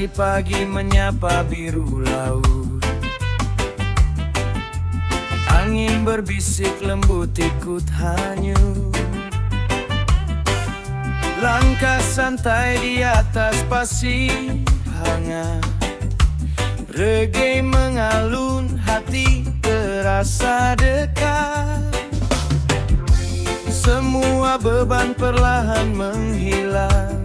Matahari pagi menyapa biru laut. Angin berbisik lembut ikut hanyut. Langkah santai di atas pasir hangat. Reggae mengalun, hati terasa dekat. Semua beban perlahan menghilang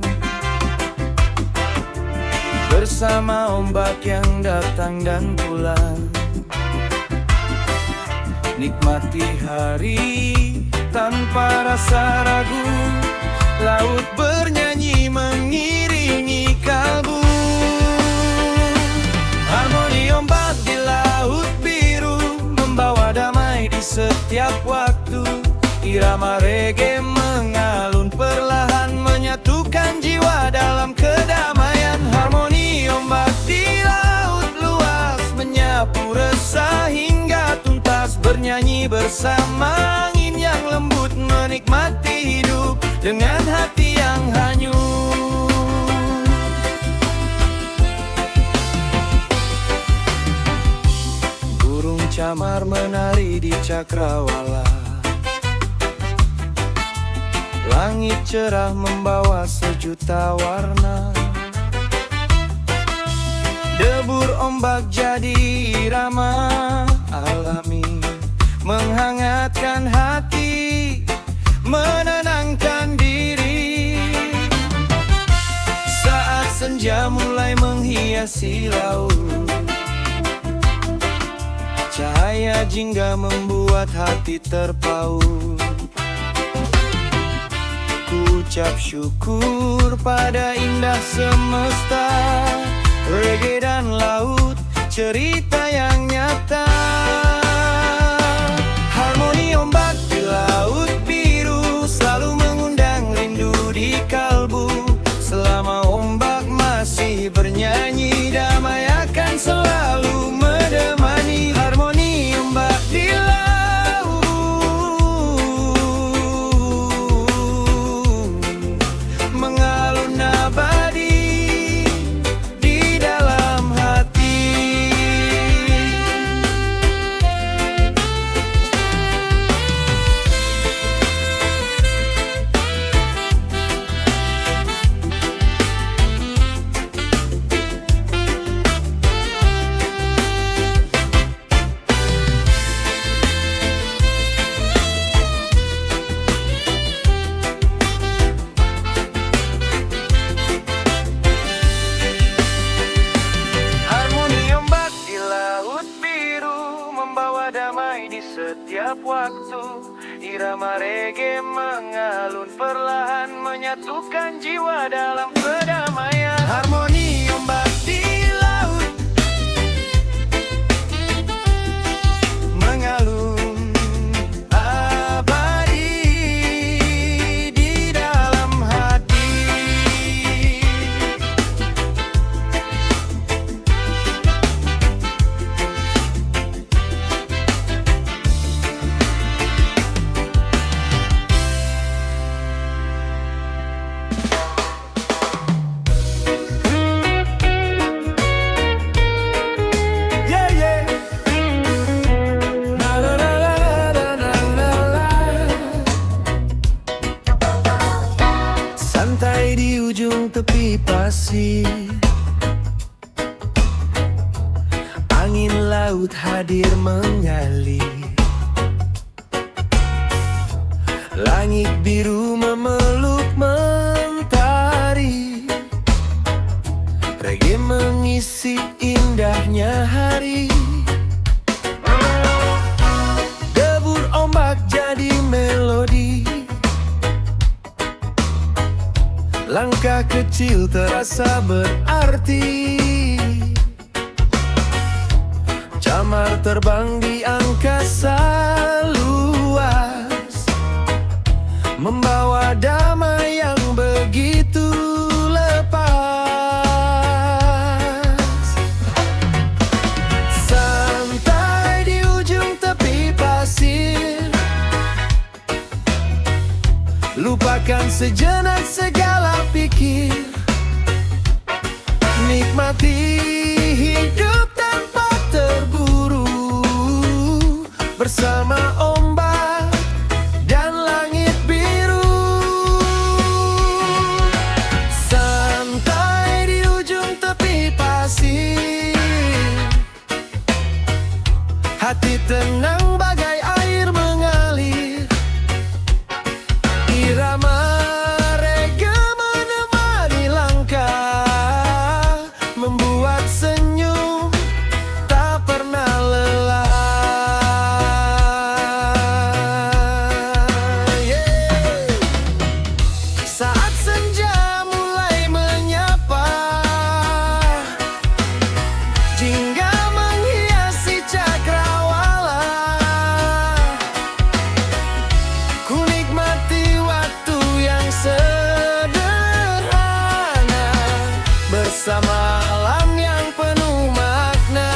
bersama ombak yang datang dan pulang. Nikmati hari tanpa rasa ragu. Laut bernyanyi mengiringi kalbu. Harmoni ombak di laut biru membawa damai di setiap waktu. Irama reggae mengalun perlahan menyatukan jiwa dalam kedamaian. Harmoni ombak di laut luas menyapu resah hingga tuntas. Bernyanyi bersama angin yang lembut, menikmati hidup dengan hati yang hanyut. Burung camar menari di cakrawala. Langit cerah membawa sejuta warna. Debur ombak jadi irama alami, menghangatkan hati, menenangkan diri. Saat senja mulai menghiasi laut, cahaya jingga membuat hati terpaut. Ku ucap syukur pada indah semesta. Reggae dan laut, cerita yang nyata. Harmoni ombak di laut biru selalu mengundang rindu di kalbu. Selama ombak masih bernyanyi, damai akan selalu menemani. Harmoni ombak di laut mengalun abadi di dalam hati. Damai di setiap waktu. Irama reggae mengalun perlahan menyatukan jiwa dalam kedamaian. Harmoni ombak di laut mengalun abadi di dalam hati. Santai di ujung tepi pasir, angin laut hadir mengalir. Langit biru memeluk mentari. Reggae mengisi indahnya hari. Debur ombak jadi melodi. Langkah kecil terasa berarti. Camar terbang di angkasa luas, membawa damai yang begitu lepas. Santai di ujung tepi pasir, lupakan sejenak segala pikir. Menikmati hidup tanpa terburu, bersama ombak dan langit biru. Santai di ujung tepi pasir, hati tenang bagai air mengalir. Irama reggae menemani langkah, membuat senyum tak pernah lelah. Saat senja mulai menyapa, jingga menghiasi cakrawala. Ku nikmati waktu yang sederhana, bersama alam yang penuh makna.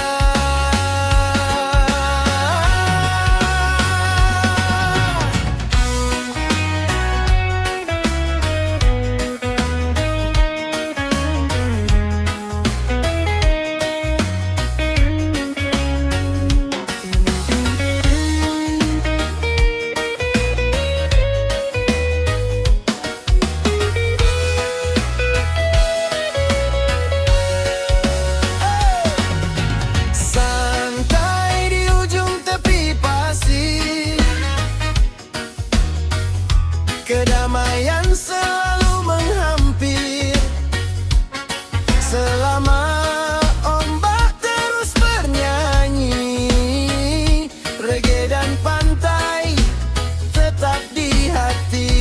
Santai di ujung tepi pasir, kedamaian selalu menghampir. Selama ombak terus bernyanyi, reggae dan pantai tetap di hati.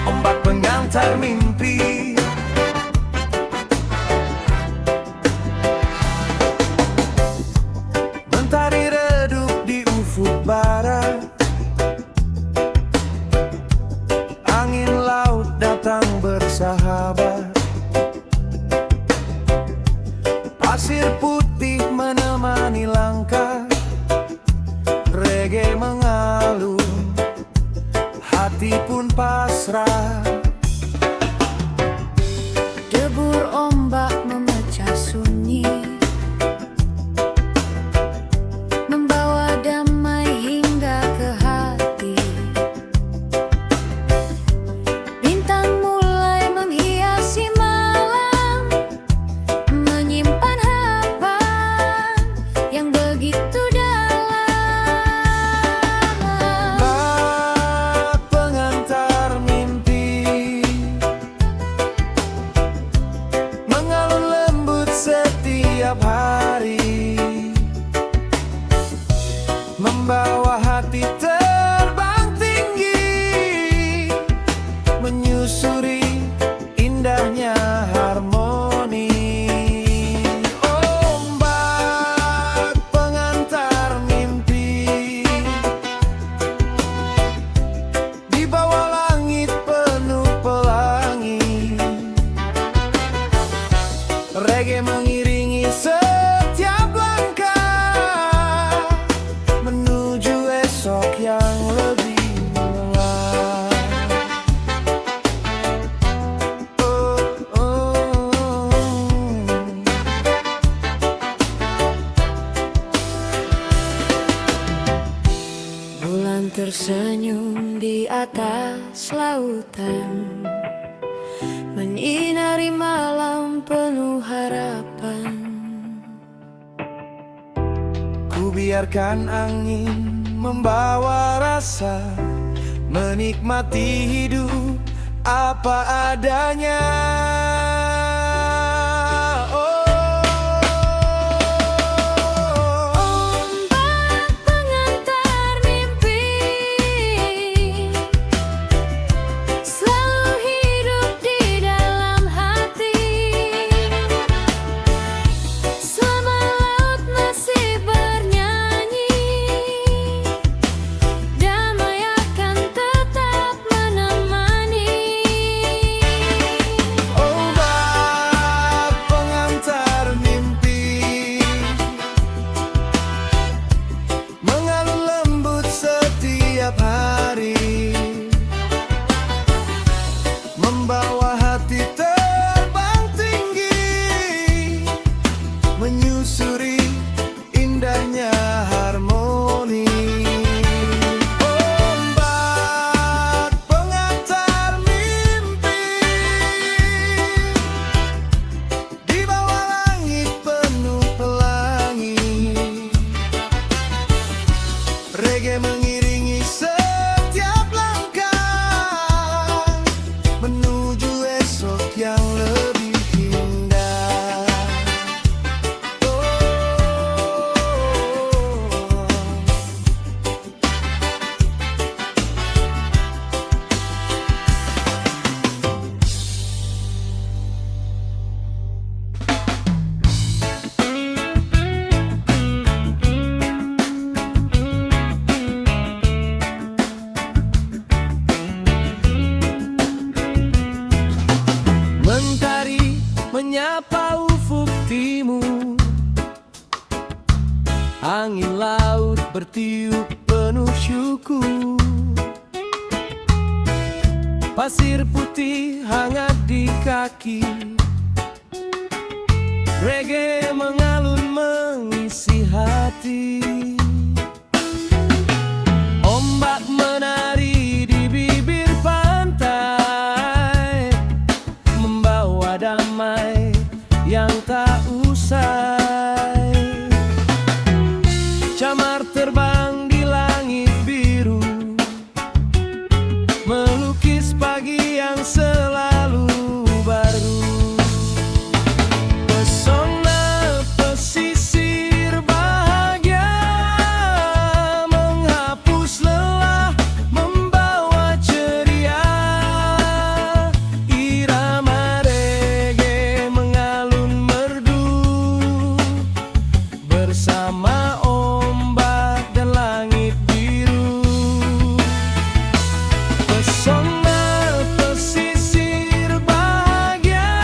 Ombak pengantar mimpi, mentari redup di ufuk barat. Angin laut datang bersahabat, pasir putih menemani langkah. Reggae mengalun, hati pun pasrah. Debur ombak memecah sunyi, membawa damai hingga ke hati. Bintang mulai menghiasi malam, menyimpan harapan yang begitu dalam. Bak pengantar mimpi, mengalun lembut setiap hari, membawa hati terbang tinggi, menyusuri indahnya harmoni. Ombak pengantar mimpi, di bawah langit penuh pelangi. Reggae mengiringi setiap langkah, menuju esok yang lebih melah. Oh, oh. Bulan tersenyum di atas lautan, menyinari malam penuh harapan. Ku biarkan angin membawa rasa, menikmati hidup apa adanya. Ombak pengantar mimpi, selalu hidup di dalam hati. Selama laut masih bernyanyi, Reggae mengiringi setiap langkah menuju esok yang lebih indah. Mentari menyapa ufuk timur, angin laut bertiup penuh syukur. Pasir putih hangat di kaki, reggae mengalun mengisi hati. Ombak menari di bibir pantai, membawa damai yang tak usai. Camar terbang di langit biru, melukis pagi yang selalu baru. Pesona pesisir bahagia menghapus lelah, membawa ceria. Irama reggae mengalun merdu bersama ombak dan langit biru. Pesona pesisir bahagia,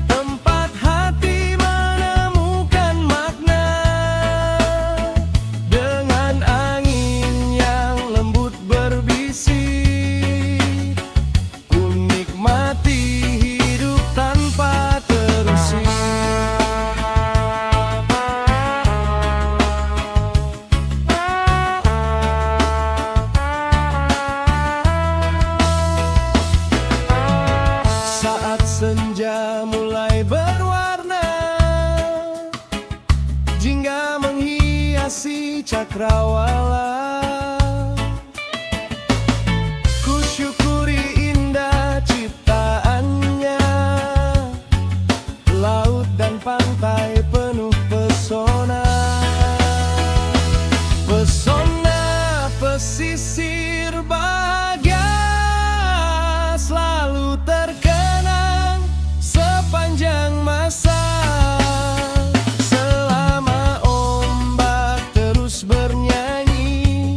tempat hati menemukan makna. Dengan angin yang lembut berbisik, ku nikmati hidup tanpa terusik. Saat senja mulai berwarna, jingga menghiasi cakrawala. Ku syukuri indah ciptaannya, laut dan pantai penuh pesona. Pesona pesisir bahagia selalu terkenang sepanjang masa. Selama ombak terus bernyanyi,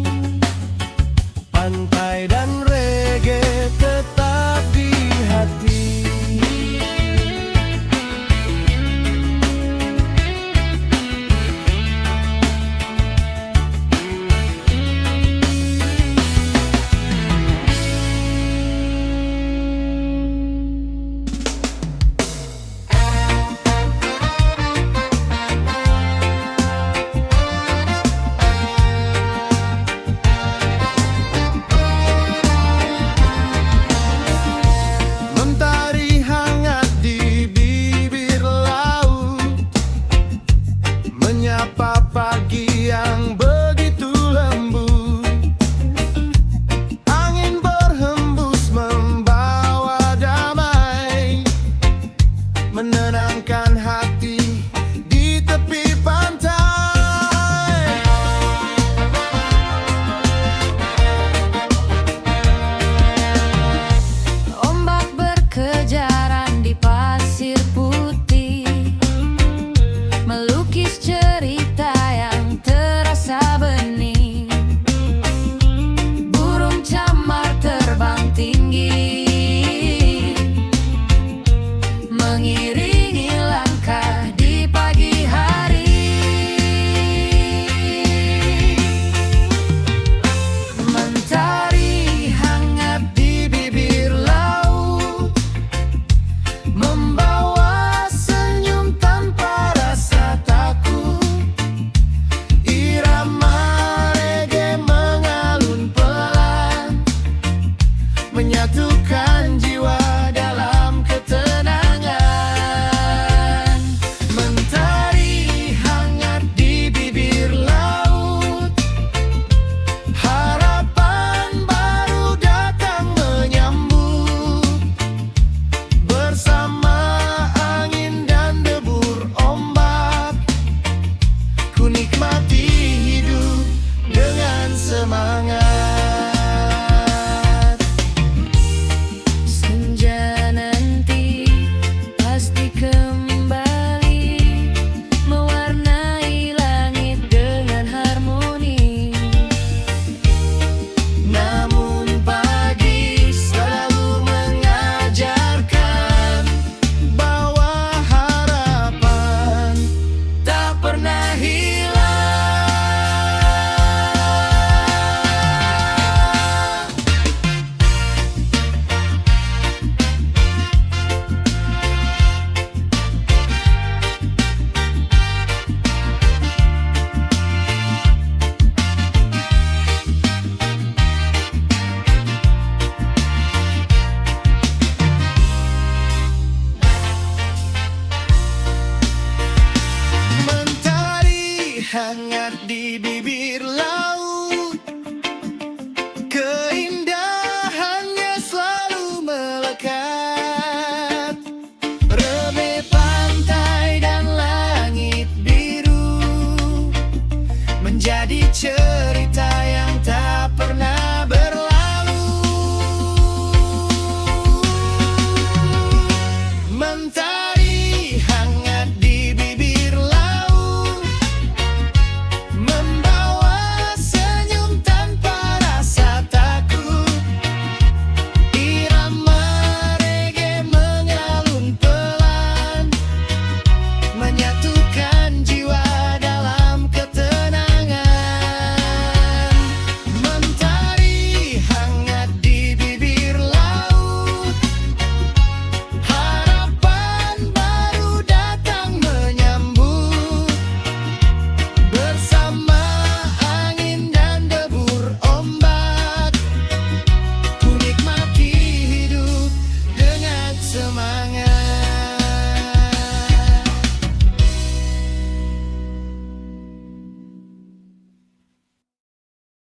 semangat. Senja nanti pasti kembali mewarnai langit dengan harmoni. Namun pagi selalu mengajarkan bahwa harapan tak pernah hilang. Mentari hangat di bibir laut, keindahannya selalu melekat. Remeh pantai dan langit biru menjadi cerita